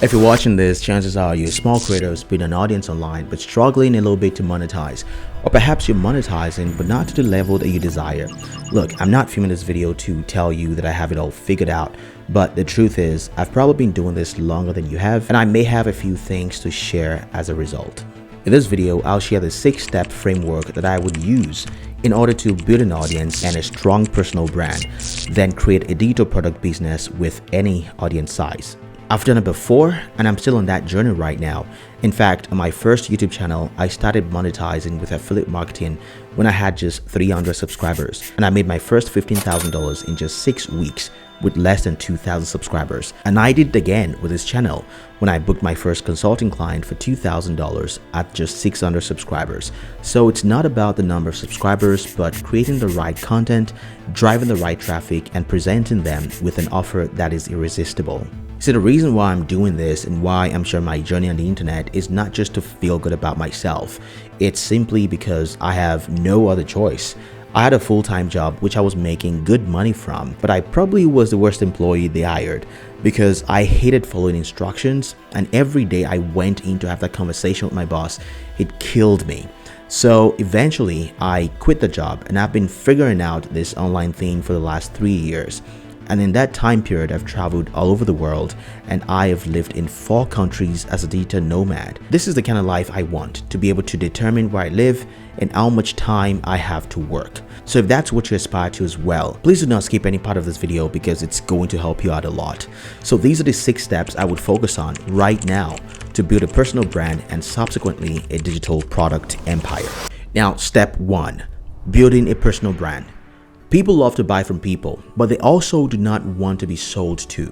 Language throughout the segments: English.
If you're watching this, chances are you're a small creator who's built an audience online but struggling a little bit to monetize. Or perhaps you're monetizing but not to the level that you desire. Look, I'm not filming this video to tell you that I have it all figured out, but the truth is I've probably been doing this longer than you have, and I may have a few things to share as a result. In this video, I'll share the 6-step framework that I would use in order to build an audience and a strong personal brand, then create a digital product business with any audience size. I've done it before and I'm still on that journey right now. In fact, on my first YouTube channel, I started monetizing with affiliate marketing when I had just 300 subscribers, and I made my first $15,000 in just 6 weeks with less than 2,000 subscribers. And I did it again with this channel when I booked my first consulting client for $2,000 at just 600 subscribers. So it's not about the number of subscribers, but creating the right content, driving the right traffic, and presenting them with an offer that is irresistible. So the reason why I'm doing this and why I'm sharing my journey on the internet is not just to feel good about myself. It's simply because I have no other choice. I had a full-time job which I was making good money from, but I probably was the worst employee they hired because I hated following instructions, and every day I went in to have that conversation with my boss, it killed me. So eventually I quit the job, and I've been figuring out this online thing for the last 3 years. And in that time period, I've traveled all over the world, and I have lived in 4 countries as a digital nomad. This is the kind of life I want, to be able to determine where I live and how much time I have to work. So if that's what you aspire to as well, please do not skip any part of this video because it's going to help you out a lot. So these are the 6 steps I would focus on right now to build a personal brand and subsequently a digital product empire. Now, step 1, building a personal brand. People love to buy from people, but they also do not want to be sold to.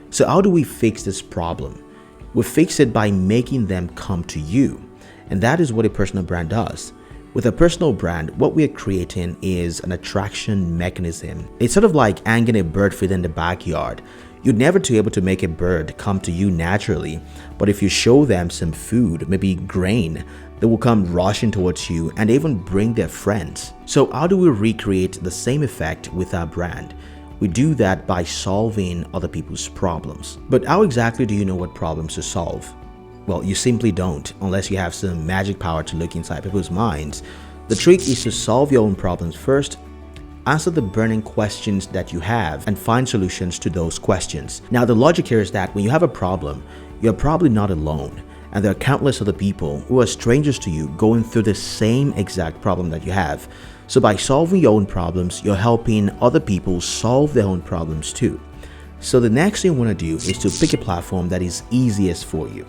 So how do we fix this problem? We fix it by making them come to you. And that is what a personal brand does. With a personal brand, what we are creating is an attraction mechanism. It's sort of like hanging a bird feeder in the backyard. You'd never be able to make a bird come to you naturally, but if you show them some food, maybe grain, they will come rushing towards you and even bring their friends. So how do we recreate the same effect with our brand? We do that by solving other people's problems. But how exactly do you know what problems to solve? Well, you simply don't, unless you have some magic power to look inside people's minds. The trick is to solve your own problems first, answer the burning questions that you have, and find solutions to those questions. Now, the logic here is that when you have a problem, you're probably not alone. And there are countless other people who are strangers to you going through the same exact problem that you have. So by solving your own problems, you're helping other people solve their own problems too. So the next thing you want to do is to pick a platform that is easiest for you.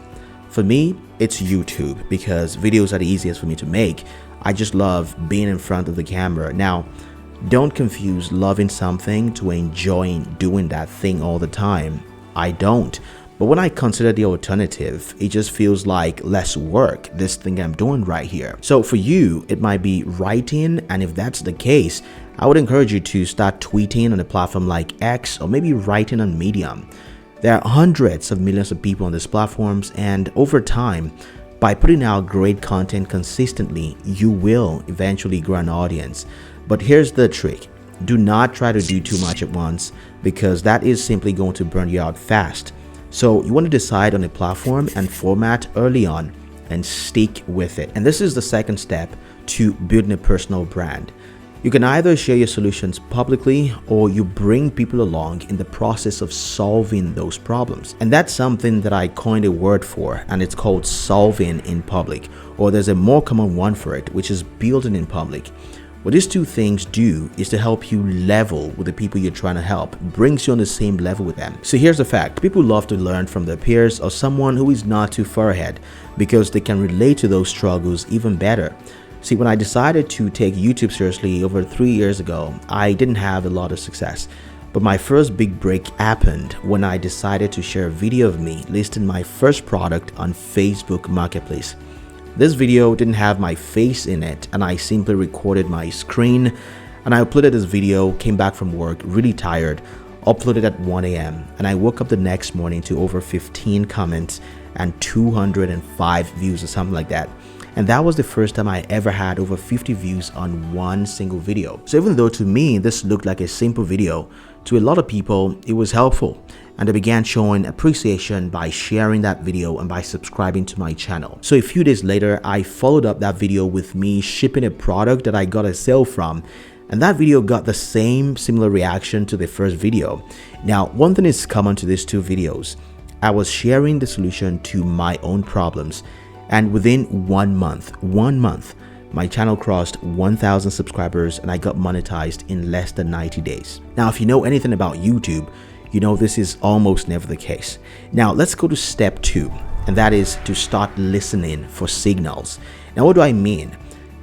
For me, it's YouTube because videos are the easiest for me to make. I just love being in front of the camera. Now, don't confuse loving something to enjoying doing that thing all the time. I don't. But when I consider the alternative, it just feels like less work, this thing I'm doing right here. So for you, it might be writing, and if that's the case, I would encourage you to start tweeting on a platform like X or maybe writing on Medium. There are hundreds of millions of people on these platforms, and over time, by putting out great content consistently, you will eventually grow an audience. But here's the trick. Do not try to do too much at once because that is simply going to burn you out fast. So you want to decide on a platform and format early on and stick with it. And this is the second step to building a personal brand. You can either share your solutions publicly or you bring people along in the process of solving those problems. And that's something that I coined a word for, and it's called solving in public, or there's a more common one for it, which is building in public. What these two things do is to help you level with the people you're trying to help, brings you on the same level with them. So here's the fact, people love to learn from their peers or someone who is not too far ahead because they can relate to those struggles even better. See, when I decided to take YouTube seriously over 3 years ago, I didn't have a lot of success. But my first big break happened when I decided to share a video of me listing my first product on Facebook Marketplace. This video didn't have my face in it, and I simply recorded my screen, and I uploaded this video, came back from work really tired, uploaded at 1 a.m. and I woke up the next morning to over 15 comments and 205 views or something like that. And that was the first time I ever had over 50 views on one single video. So even though to me this looked like a simple video, To a lot of people, it was helpful, and they began showing appreciation by sharing that video and by subscribing to my channel. So a few days later, I followed up that video with me shipping a product that I got a sale from, and that video got the similar reaction to the first video. Now, one thing is common to these two videos. I was sharing the solution to my own problems, and within 1 month, my channel crossed 1,000 subscribers and I got monetized in less than 90 days. Now, if you know anything about YouTube, you know this is almost never the case. Now, let's go to step 2, and that is to start listening for signals. Now, what do I mean?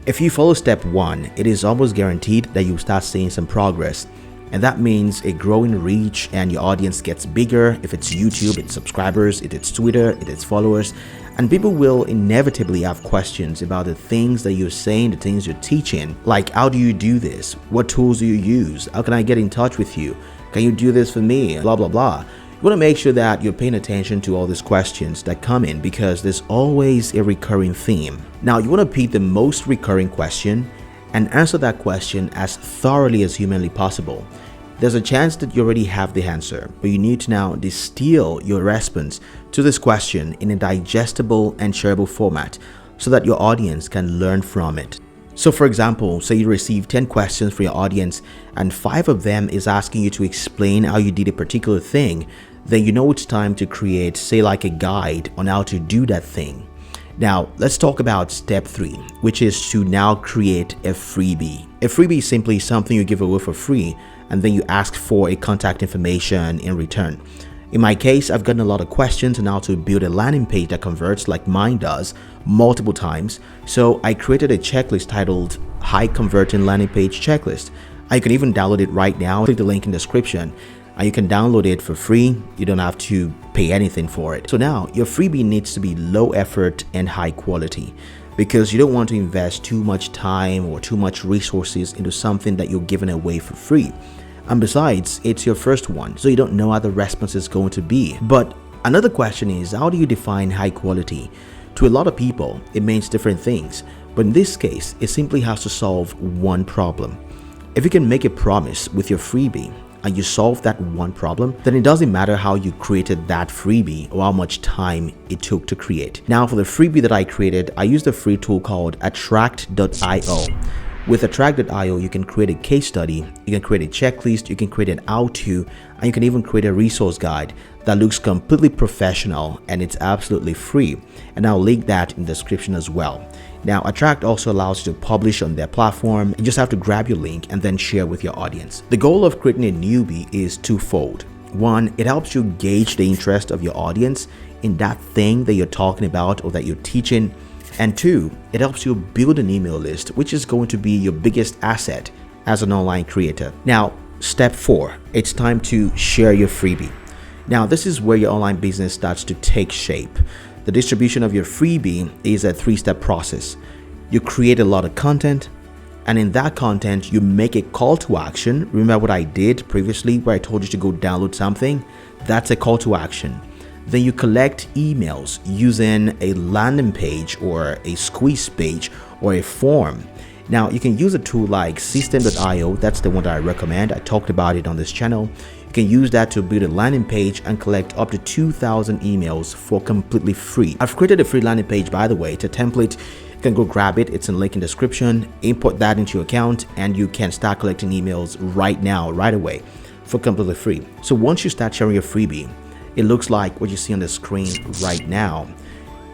If you follow step 1, it is almost guaranteed that you'll start seeing some progress. And that means a growing reach and your audience gets bigger. If it's YouTube, it's subscribers, it's Twitter, it's followers. And people will inevitably have questions about the things that you're saying, the things you're teaching. Like, how do you do this? What tools do you use? How can I get in touch with you? Can you do this for me? Blah, blah, blah. You want to make sure that you're paying attention to all these questions that come in, because there's always a recurring theme. Now, you want to pick the most recurring question and answer that question as thoroughly as humanly possible. There's a chance that you already have the answer, but you need to now distill your response to this question in a digestible and shareable format so that your audience can learn from it. So for example, say you receive 10 questions from your audience and 5 of them is asking you to explain how you did a particular thing, then you know it's time to create, say, like a guide on how to do that thing. Now, let's talk about step 3, which is to now create a freebie. A freebie is simply something you give away for free, and then you ask for a contact information in return. In my case, I've gotten a lot of questions on how to build a landing page that converts like mine does multiple times. So I created a checklist titled High Converting Landing Page Checklist. You can even download it right now. Click the link in the description. And you can download it for free. You don't have to pay anything for it. So now your freebie needs to be low effort and high quality, because you don't want to invest too much time or too much resources into something that you're giving away for free. And besides, it's your first one, so you don't know how the response is going to be. But another question is, how do you define high quality? To a lot of people, it means different things. But in this case, it simply has to solve one problem. If you can make a promise with your freebie and you solve that one problem, then it doesn't matter how you created that freebie or how much time it took to create. Now, for the freebie that I created, I used a free tool called Attract.io. With Attract.io, you can create a case study, you can create a checklist, you can create an how-to, and you can even create a resource guide that looks completely professional, and it's absolutely free. And I'll link that in the description as well. Now, Attract also allows you to publish on their platform. You just have to grab your link and then share with your audience. The goal of creating a newbie is twofold. One, it helps you gauge the interest of your audience in that thing that you're talking about or that you're teaching. And 2, it helps you build an email list, which is going to be your biggest asset as an online creator. Now, step 4, it's time to share your freebie. Now, this is where your online business starts to take shape. The distribution of your freebie is a 3-step process. You create a lot of content, and in that content, you make a call to action. Remember what I did previously where I told you to go download something? That's a call to action. Then you collect emails using a landing page or a squeeze page or a form. Now, you can use a tool like System.io. That's the one that I recommend. I talked about it on this channel. You can use that to build a landing page and collect up to 2,000 emails for completely free. I've created a free landing page, by the way. It's a template. You can go grab it. It's in the link in the description. Import that into your account and you can start collecting emails right now, right away, for completely free. So once you start sharing your freebie, it looks like what you see on the screen right now.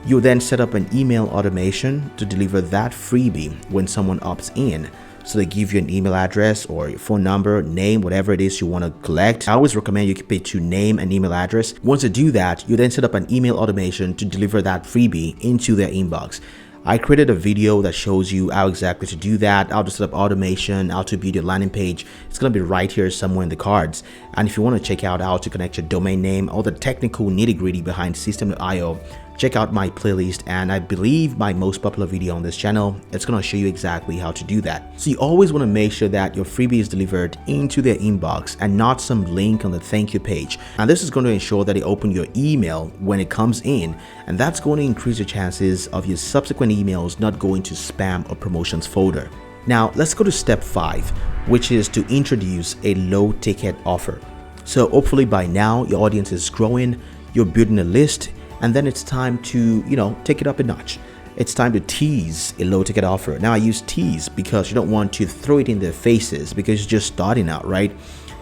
You then set up an email automation to deliver that freebie when someone opts in. So they give you an email address or your phone number, name, whatever it is you want to collect. I always recommend you keep it to name and email address. Once you do that, you then set up an email automation to deliver that freebie into their inbox. I created a video that shows you how exactly to do that, how to set up automation, how to build your landing page. It's going to be right here somewhere in the cards. And if you want to check out how to connect your domain name, all the technical nitty-gritty behind System.io, check out my playlist, and I believe my most popular video on this channel, it's going to show you exactly how to do that. So you always want to make sure that your freebie is delivered into their inbox and not some link on the thank you page. And this is going to ensure that they open your email when it comes in, and that's going to increase your chances of your subsequent emails not going to spam or promotions folder. Now let's go to step 5, which is to introduce a low ticket offer. So hopefully by now your audience is growing, you're building a list, and then it's time to, take it up a notch. It's time to tease a low ticket offer. Now I use tease because you don't want to throw it in their faces because you're just starting out, right?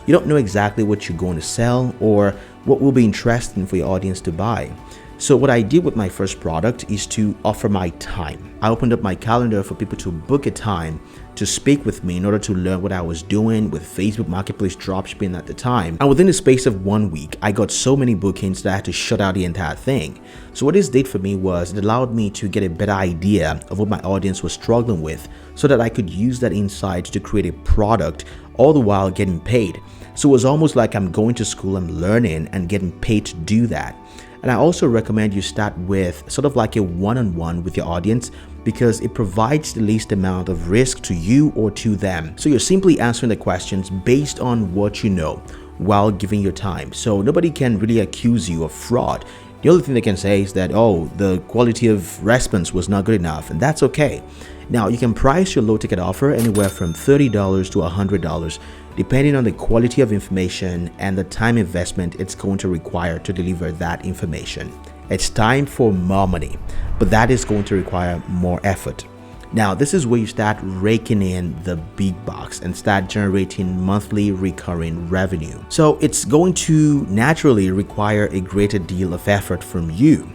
You don't know exactly what you're going to sell or what will be interesting for your audience to buy. So what I did with my first product is to offer my time. I opened up my calendar for people to book a time to speak with me in order to learn what I was doing with Facebook Marketplace dropshipping at the time. And within the space of 1 week, I got so many bookings that I had to shut out the entire thing. So what this did for me was it allowed me to get a better idea of what my audience was struggling with so that I could use that insight to create a product, all the while getting paid. So it was almost like I'm going to school, I'm learning and getting paid to do that. And I also recommend you start with sort of like a one-on-one with your audience because it provides the least amount of risk to you or to them. So you're simply answering the questions based on what you know while giving your time. So nobody can really accuse you of fraud. The only thing they can say is that, oh, the quality of response was not good enough, and that's okay. Now, you can price your low ticket offer anywhere from $30 to $100, depending on the quality of information and the time investment it's going to require to deliver that information. It's time for more money, but that is going to require more effort. Now, this is where you start raking in the big bucks and start generating monthly recurring revenue. So it's going to naturally require a greater deal of effort from you.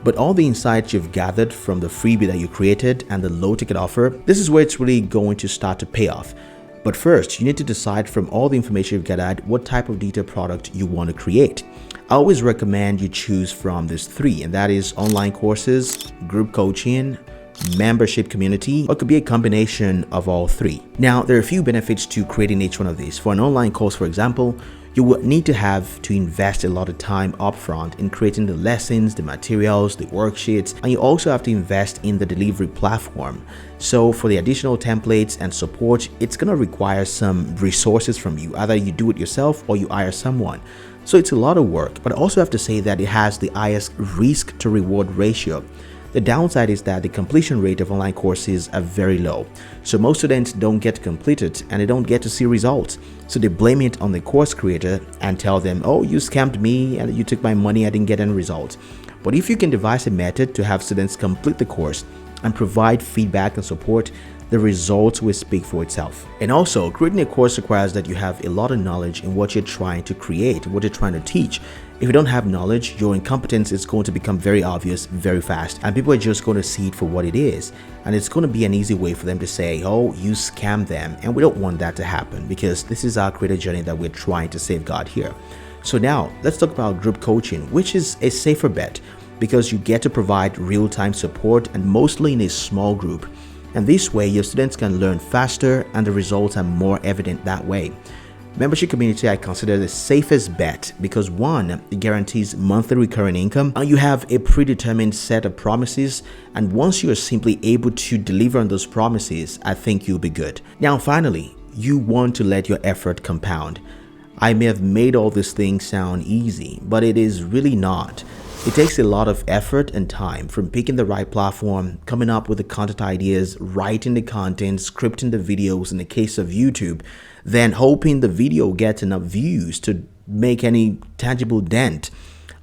But all the insights you've gathered from the freebie that you created and the low ticket offer, this is where it's really going to start to pay off. But first, you need to decide from all the information you've gathered what type of detailed product you want to create. I always recommend you choose from these three, and that is online courses, group coaching, membership community, or it could be a combination of all three. Now, there are a few benefits to creating each one of these. For an online course, for example, you will need to have to invest a lot of time upfront in creating the lessons, the materials, the worksheets, and you also have to invest in the delivery platform. So for the additional templates and support, it's going to require some resources from you. Either you do it yourself or you hire someone. So it's a lot of work, but I also have to say that it has the highest risk to reward ratio. The downside is that the completion rate of online courses are very low. So most students don't get completed and they don't get to see results. So they blame it on the course creator and tell them, oh, you scammed me and you took my money, I didn't get any results. But if you can devise a method to have students complete the course and provide feedback and support, the results will speak for itself. And also, creating a course requires that you have a lot of knowledge in what you're trying to create, what you're trying to teach. If you don't have knowledge, your incompetence is going to become very obvious very fast, and people are just going to see it for what it is. And it's going to be an easy way for them to say, oh, you scammed them. And we don't want that to happen because this is our creator journey that we're trying to safeguard here. So now let's talk about group coaching, which is a safer bet because you get to provide real-time support and mostly in a small group. And this way, your students can learn faster and the results are more evident that way. Membership community I consider the safest bet because one, it guarantees monthly recurring income and you have a predetermined set of promises, and once you are simply able to deliver on those promises, I think you'll be good. Now finally, you want to let your effort compound. I may have made all these things sound easy, but it is really not. It takes a lot of effort and time, from picking the right platform, coming up with the content ideas, writing the content, scripting the videos in the case of YouTube, then hoping the video gets enough views to make any tangible dent.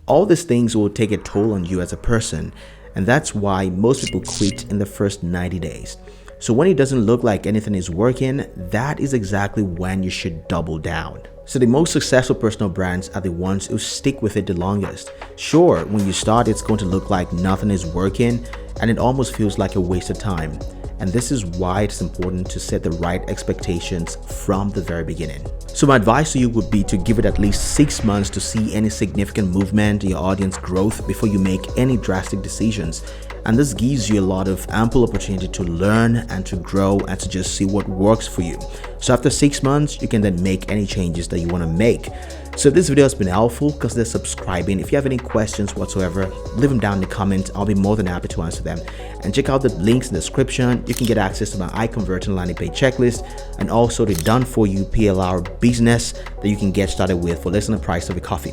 All these things will take a toll on you as a person, and that's why most people quit in the first 90 days. So when it doesn't look like anything is working, that is exactly when you should double down. So the most successful personal brands are the ones who stick with it the longest. Sure, when you start, it's going to look like nothing is working and it almost feels like a waste of time. And this is why it's important to set the right expectations from the very beginning. So my advice to you would be to give it at least 6 months to see any significant movement in your audience growth before you make any drastic decisions. And this gives you a lot of ample opportunity to learn and to grow and to just see what works for you. So after 6 months, you can then make any changes that you want to make. So if this video has been helpful, consider subscribing. If you have any questions whatsoever, leave them down in the comments. I'll be more than happy to answer them. And check out the links in the description. You can get access to my iConverting landing page checklist and also the done for you PLR business that you can get started with for less than the price of a coffee.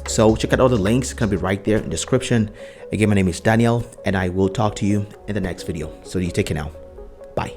So check out all the links, it can be right there in the description. Again, my name is Daniel and I will talk to you in the next video. So you take care now. Bye.